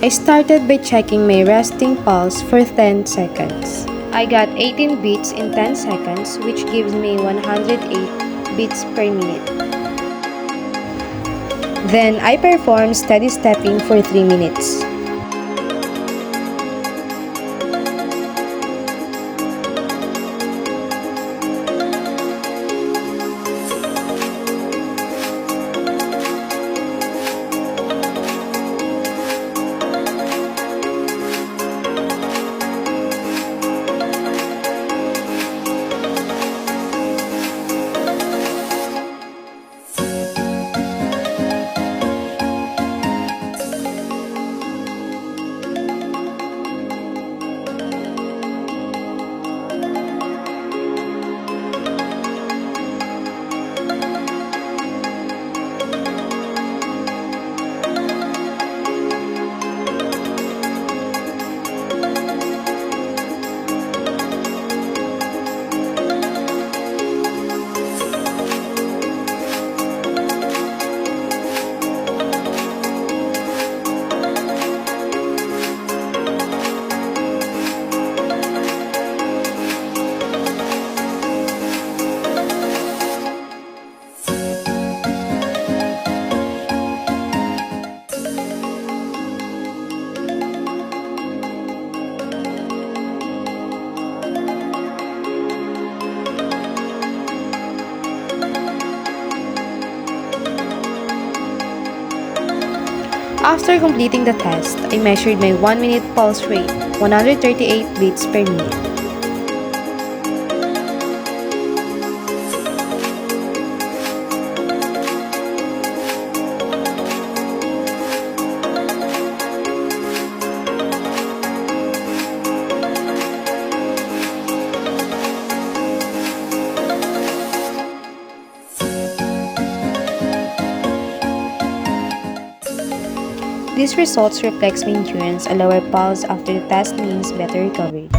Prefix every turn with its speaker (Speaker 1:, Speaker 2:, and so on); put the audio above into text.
Speaker 1: I started by checking my resting pulse for 10 seconds. I got 18 beats in 10 seconds, which gives me 108 beats per minute. Then I performed steady stepping for 3 minutes. After completing the test, I measured my 1-minute pulse rate, 138 beats per minute. These results reflects my endurance. A lower pulse after the test means better recovery.